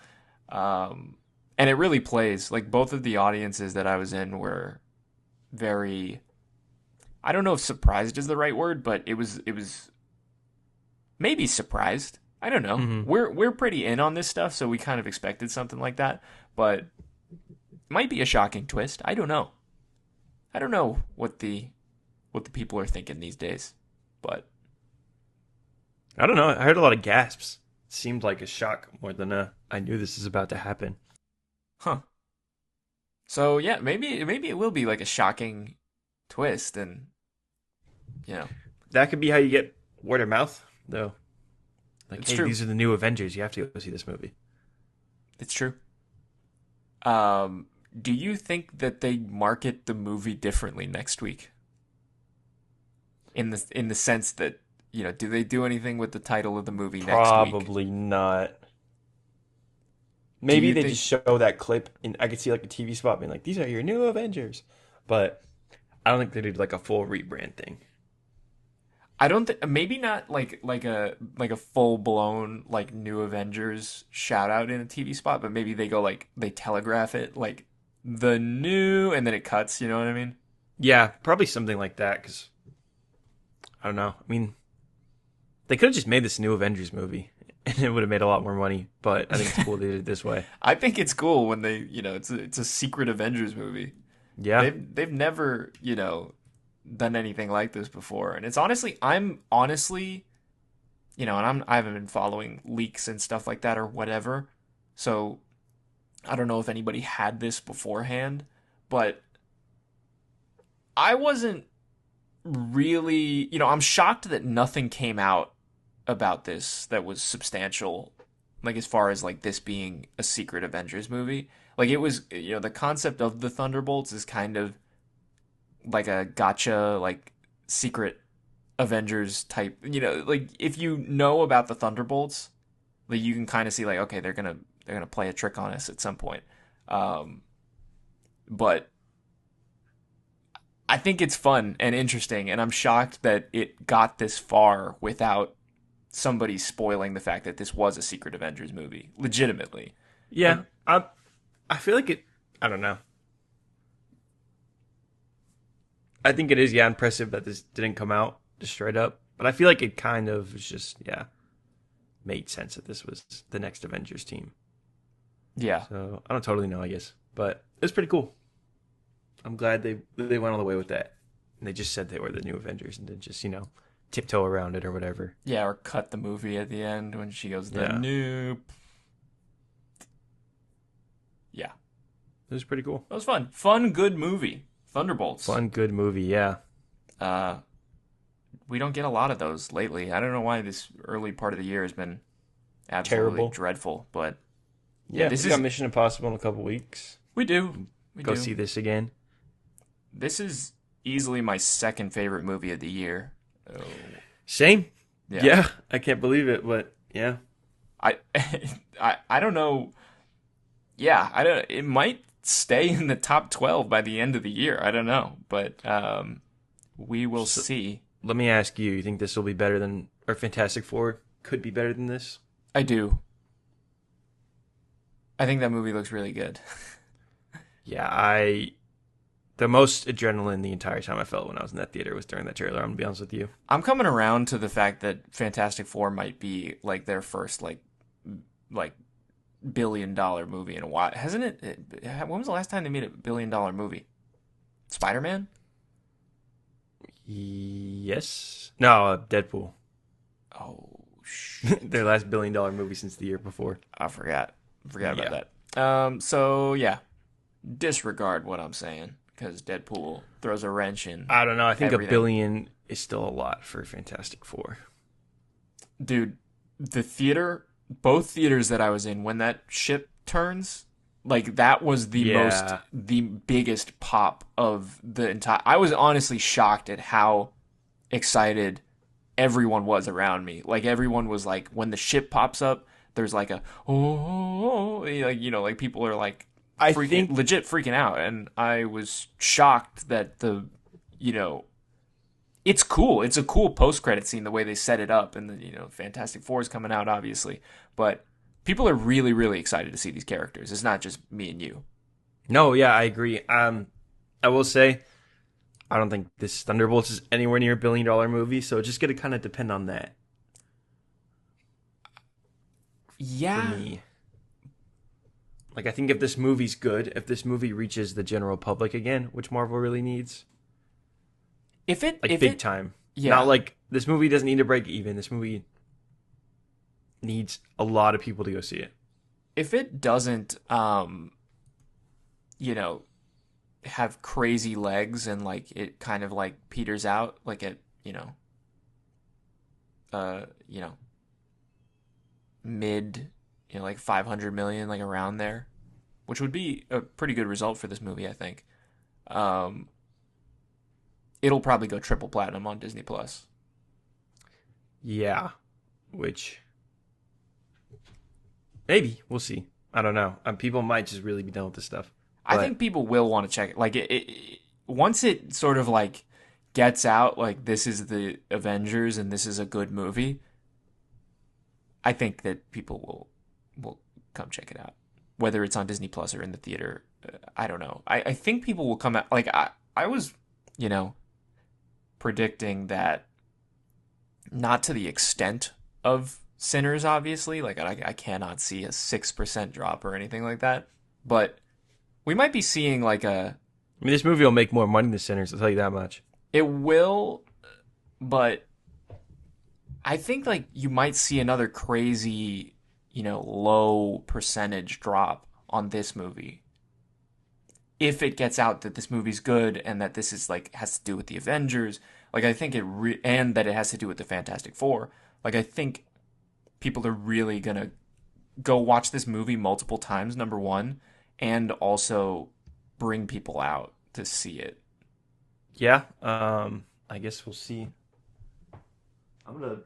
And it really plays. Like both of the audiences that I was in were very, I don't know if surprised is the right word, but it was maybe surprised. I don't know. Mhm. We're pretty in on this stuff, so we kind of expected something like that, but it might be a shocking twist. I don't know. I don't know what the people are thinking these days, but I don't know. I heard a lot of gasps. It seemed like a shock more than I knew this is about to happen. huh. So yeah, maybe it will be like a shocking twist, and you know, That could be how you get word of mouth, though. Like, it's hey, true. these are the new Avengers. You have to go see this movie. It's true. Um, do you think that they market the movie differently next week? In the sense that, do they do anything with the title of the movie next week? Probably not. Do Maybe you they think just show that clip, and I could see like a TV spot being like, "These are your new Avengers," but I don't think they did like a full rebrand thing. I don't think maybe not like a full blown like new Avengers shout out in a TV spot, but maybe they go like they telegraph it like the new and then it cuts, you know what I mean? Yeah, probably something like that. Because I don't know. I mean, they could have just made this new Avengers movie, and it would have made a lot more money. But I think it's cool they did it this way. I think it's cool when they, it's a secret Avengers movie. Yeah, They've never, done anything like this before. And I'm honestly, and I haven't been following leaks and stuff like that or whatever. So I don't know if anybody had this beforehand, but I wasn't really, I'm shocked that nothing came out about this that was substantial, like as far as like this being a secret Avengers movie. Like it was, the concept of the Thunderbolts is kind of like a gotcha, like secret Avengers type. Like if you know about the Thunderbolts, like you can kind of see like okay, they're gonna play a trick on us at some point. Um, but I think it's fun and interesting, and I'm shocked that it got this far without somebody spoiling the fact that this was a secret Avengers movie, legitimately. yeah. And I feel like it. I don't know. I think it is, yeah, impressive that this didn't come out just straight up. But I feel like it kind of was just, yeah, made sense that this was the next Avengers team. yeah, So I don't totally know, I guess, but it was pretty cool. I'm glad they went all the way with that. And they just said they were the new Avengers and didn't just tiptoe around it or whatever. yeah, or cut the movie at the end when she goes the Yeah, new. Yeah, it was pretty cool. that was fun, good movie. Thunderbolts. Fun, good movie. Yeah, Uh, we don't get a lot of those lately. I don't know why this early part of the year has been absolutely terrible. dreadful, but yeah, Yeah, this we is got Mission Impossible in a couple weeks. we do. We Go do. see this again. This is easily my second favorite movie of the year. Oh, Same. yeah. Yeah, I can't believe it, but yeah. I I don't know. Yeah, I don't it might stay in the top 12 by the end of the year. I don't know, but we will So, see. let me ask you, you think this will be better than, or Fantastic Four could be better than this? I do. I think that movie looks really good. Yeah, the most adrenaline the entire time I felt when I was in that theater was during that trailer, I'm gonna be honest with you. I'm coming around to the fact that Fantastic Four might be like their first like $1 billion movie in a while. Hasn't when was the last time they made a $1 billion movie? Spider-Man? Yes. No, Deadpool. Oh shit. Their last $1 billion movie since the year before. I forgot. Forgot about Yeah. that. So yeah. Disregard what I'm saying because Deadpool throws a wrench in I don't know. I think everything. $1 billion is still a lot for Fantastic Four. Dude, both theaters that I was in when that ship turns, like that was Yeah. the biggest pop of the entire. I was honestly shocked at how excited everyone was around me. Like everyone was like, when the ship pops up, there's like a like people are like I freaking think legit freaking out, and I was shocked that you know it's cool. It's a cool post credit scene the way they set it up, and Fantastic Four is coming out obviously, but people are really really excited to see these characters. It's not just me and you. no, yeah, I agree. I will say I don't think this Thunderbolts is anywhere near $1 billion movie, so it's just gonna kind of depend on that for Yeah, me. Like, I think if this movie's good, if this movie reaches the general public again, which Marvel really needs, if it like if big it, time. yeah, Not like this movie doesn't need to break even. This movie needs a lot of people to go see it. if it doesn't, you know, have crazy legs and like it kind of like peters out, like it, you know, mid, like 500 million, like around there, which would be a pretty good result for this movie, I think. It'll probably go triple platinum on Disney Plus. Yeah, which maybe we'll see. I don't know. People might just really be done with this stuff. I But think people will want to check it. Like once it sort of like gets out, like this is the Avengers and this is a good movie. I think that people will come check it out, whether it's on Disney Plus or in the theater. I don't know. I think people will come out. Like I was, predicting that, not to the extent of Sinners, obviously. Like I cannot see a 6% drop or anything like that, but we might be seeing like I mean, this movie will make more money than Sinners. I'll tell you that much. it will, but I think like you might see another crazy, low percentage drop on this movie if it gets out that this movie's good and that this is like has to do with the Avengers. Like I think and that it has to do with the Fantastic Four. Like I think people are really gonna go watch this movie multiple times, number one, and also bring people out to see it. Yeah. I guess we'll see. I'm gonna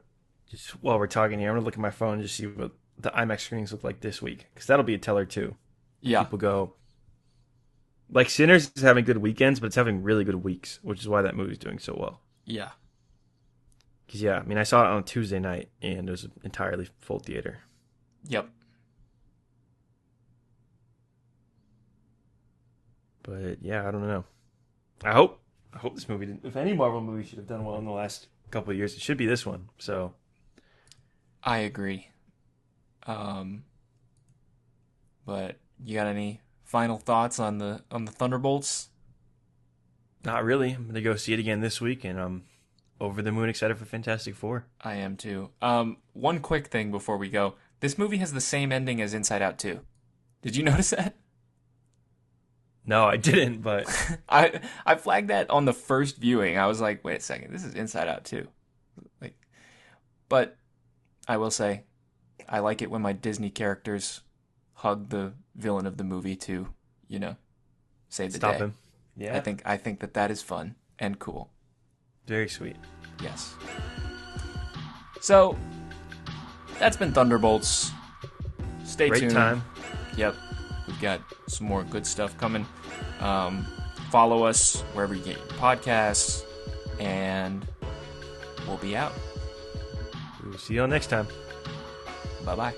just while we're talking here, I'm gonna look at my phone and just see what the IMAX screenings look like this week, because that'll be a teller too. Yeah. People go. Like Sinners is having good weekends, but it's having really good weeks, which is why that movie's doing so well. Yeah. Because I mean, I saw it on Tuesday night, and it was an entirely full theater. Yep. But yeah, I don't know. I hope this movie didn't. If any Marvel movie should have done well in the last couple of years, it should be this one. So I agree. But you got any final thoughts on the Thunderbolts? not really. I'm gonna go see it again this week, and I'm over the moon excited for Fantastic Four. I am too. One quick thing before we go. This movie has the same ending as Inside Out 2. Did you notice that? No, I didn't, but I flagged that on the first viewing. I was like, wait a second, this is Inside Out 2. But I will say, I like it when my Disney characters hug the villain of the movie to, save the stop day. him. Yeah, I think that is fun and cool. very sweet. Yes. So that's been Thunderbolts. Stay Great tuned. time. Yep. We've got some more good stuff coming. Follow us wherever you get your podcasts, and we'll be out. We'll see you all next time. Bye-bye.